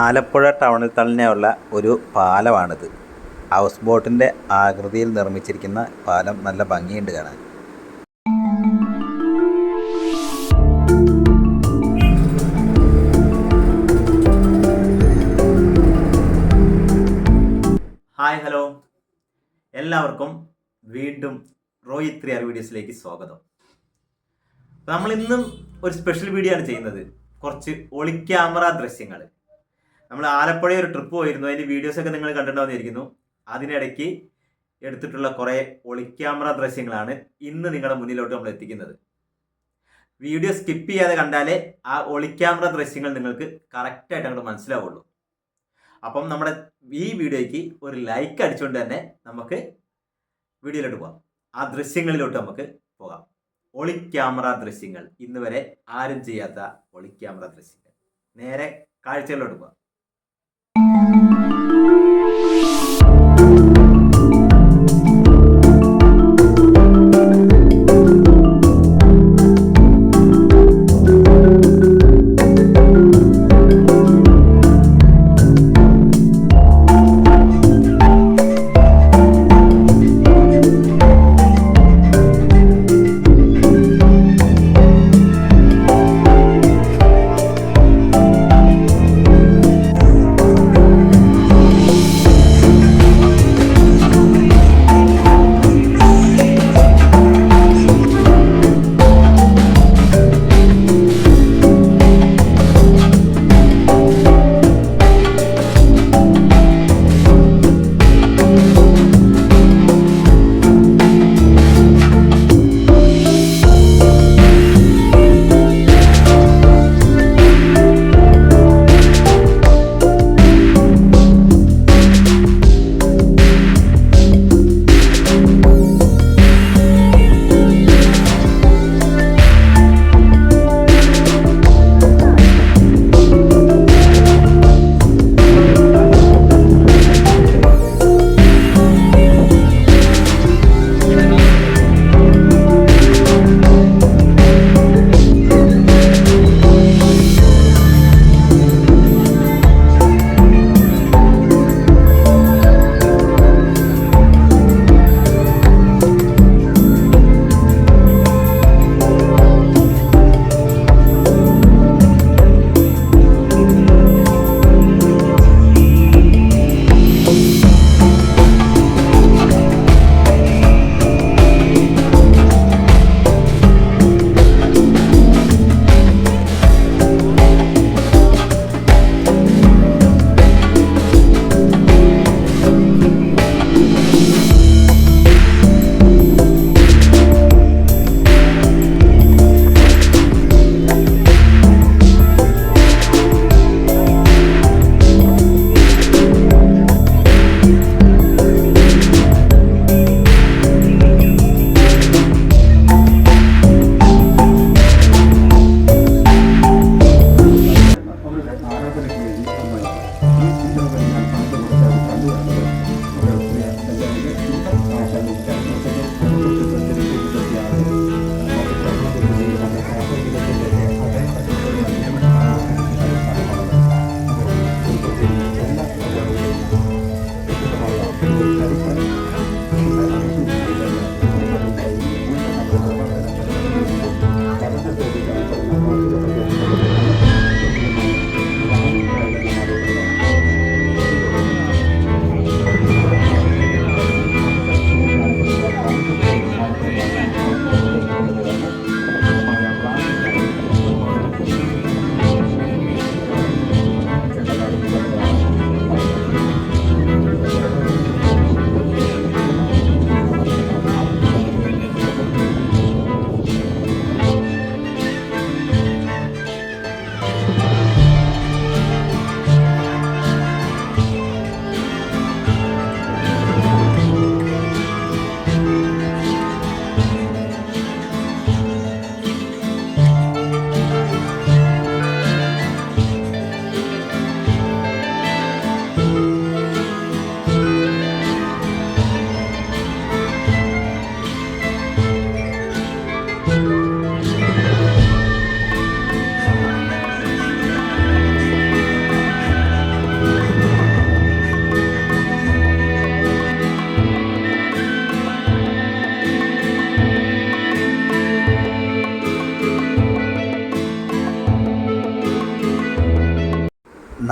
ആലപ്പുഴ ടൗണിൽ തന്നെയുള്ള ഒരു പാലമാണിത്. ഹൗസ് ബോട്ടിൻ്റെ ആകൃതിയിൽ നിർമ്മിച്ചിരിക്കുന്ന പാലം നല്ല ഭംഗിയുണ്ട് കാണാൻ. ഹായ്, ഹലോ, എല്ലാവർക്കും വീണ്ടും റോഹിത് 3R വീഡിയോസിലേക്ക് സ്വാഗതം. നമ്മൾ ഇന്നും ഒരു സ്പെഷ്യൽ വീഡിയോ ആണ് ചെയ്യുന്നത്. കുറച്ച് ഒളിക്യാമറ ദൃശ്യങ്ങൾ. നമ്മൾ ആലപ്പുഴ ഒരു ട്രിപ്പ് പോയിരുന്നു. അതിൻ്റെ വീഡിയോസൊക്കെ നിങ്ങൾ കണ്ടിട്ടുണ്ടാവുന്നിരിക്കുന്നു. അതിനിടയ്ക്ക് എടുത്തിട്ടുള്ള കുറേ ഒളിക്യാമറ ദൃശ്യങ്ങളാണ് ഇന്ന് നിങ്ങളുടെ മുന്നിലോട്ട് നമ്മൾ എത്തിക്കുന്നത്. വീഡിയോ സ്കിപ്പ് ചെയ്യാതെ കണ്ടാലേ ആ ഒളിക്യാമറ ദൃശ്യങ്ങൾ നിങ്ങൾക്ക് കറക്റ്റായിട്ട് അങ്ങോട്ട് മനസ്സിലാവുള്ളൂ. അപ്പം നമ്മുടെ ഈ വീഡിയോയ്ക്ക് ഒരു ലൈക്ക് അടിച്ചുകൊണ്ട് തന്നെ നമുക്ക് വീഡിയോയിലോട്ട് പോകാം. ആ ദൃശ്യങ്ങളിലോട്ട് നമുക്ക് പോകാം. ഒളിക്യാമറ ദൃശ്യങ്ങൾ, ഇന്ന് വരെ ആരും ചെയ്യാത്ത ഒളിക്യാമറ ദൃശ്യങ്ങൾ. നേരെ കാഴ്ചകളിലോട്ട് പോകാം.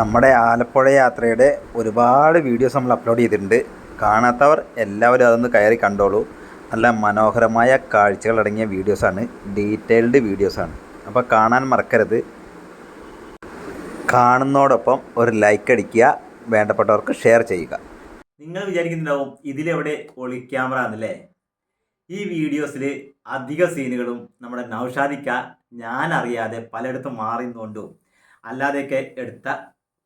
നമ്മുടെ ആലപ്പുഴ യാത്രയുടെ ഒരുപാട് വീഡിയോസ് നമ്മൾ അപ്ലോഡ് ചെയ്തിട്ടുണ്ട്. കാണാത്തവർ എല്ലാവരും അതൊന്ന് കയറി കണ്ടോളൂ. നല്ല മനോഹരമായ കാഴ്ചകളടങ്ങിയ വീഡിയോസാണ്, ഡീറ്റെയിൽഡ് വീഡിയോസാണ്. അപ്പോൾ കാണാൻ മറക്കരുത്. കാണുന്നതോടൊപ്പം ഒരു ലൈക്ക് അടിക്കുക, വേണ്ടപ്പെട്ടവർക്ക് ഷെയർ ചെയ്യുക. നിങ്ങൾ വിചാരിക്കുന്നുണ്ടാവും ഇതിലെവിടെ ഒളിക്യാമറ എന്നല്ലേ? ഈ വീഡിയോസിൽ അധിക സീനുകളും നമ്മുടെ നൗഷാദിക്ക ഞാൻ അറിയാതെ പലയിടത്തും മാറിന്നുകൊണ്ടും അല്ലാതെയൊക്കെ എടുത്ത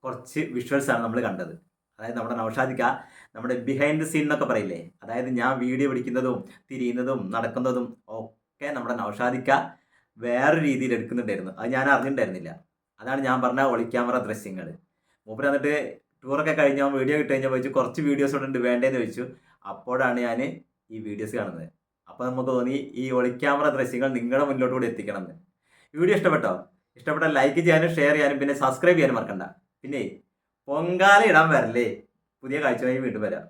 കുറച്ച് വിഷ്വൽസാണ് നമ്മൾ കണ്ടത്. അതായത് നമ്മുടെ നൗഷാദിക്ക നമ്മുടെ ബിഹൈൻഡ് ദ സീൻ എന്നൊക്കെ പറയില്ലേ, അതായത് ഞാൻ വീഡിയോ പിടിക്കുന്നതും തിരിയുന്നതും നടക്കുന്നതും ഒക്കെ നമ്മുടെ നൗഷാദിക്ക വേറെ രീതിയിൽ എടുക്കുന്നുണ്ടായിരുന്നു. അത് ഞാൻ അറിഞ്ഞിട്ടുണ്ടായിരുന്നില്ല. അതാണ് ഞാൻ പറഞ്ഞ ഒളിക്യാമറ ദൃശ്യങ്ങൾ. മൂപ്പര് എന്നിട്ട് ടൂറൊക്കെ കഴിഞ്ഞാൽ വീഡിയോ കിട്ടി കഴിഞ്ഞാൽ ചോദിച്ചു കുറച്ച് വീഡിയോസ് ഉണ്ട് വേണ്ടേന്ന് ചോദിച്ചു. അപ്പോഴാണ് ഞാൻ ഈ വീഡിയോസ് കാണുന്നത്. അപ്പോൾ നമുക്ക് തോന്നി ഈ ഒളിക്യാമറ ദൃശ്യങ്ങൾ നിങ്ങളുടെ മുന്നോട്ട് കൂടി എത്തിക്കണം എന്ന്. വീഡിയോ ഇഷ്ടപ്പെട്ടോ? ഇഷ്ടപ്പെട്ടാൽ ലൈക്ക് ചെയ്യാനും ഷെയർ ചെയ്യാനും പിന്നെ സബ്സ്ക്രൈബ് ചെയ്യാനും മറക്കണ്ട. പിന്നെ പൊങ്കാല ഇടാൻ വരല്ലേ? പുതിയ കാഴ്ചയായി വീണ്ടും വരാം.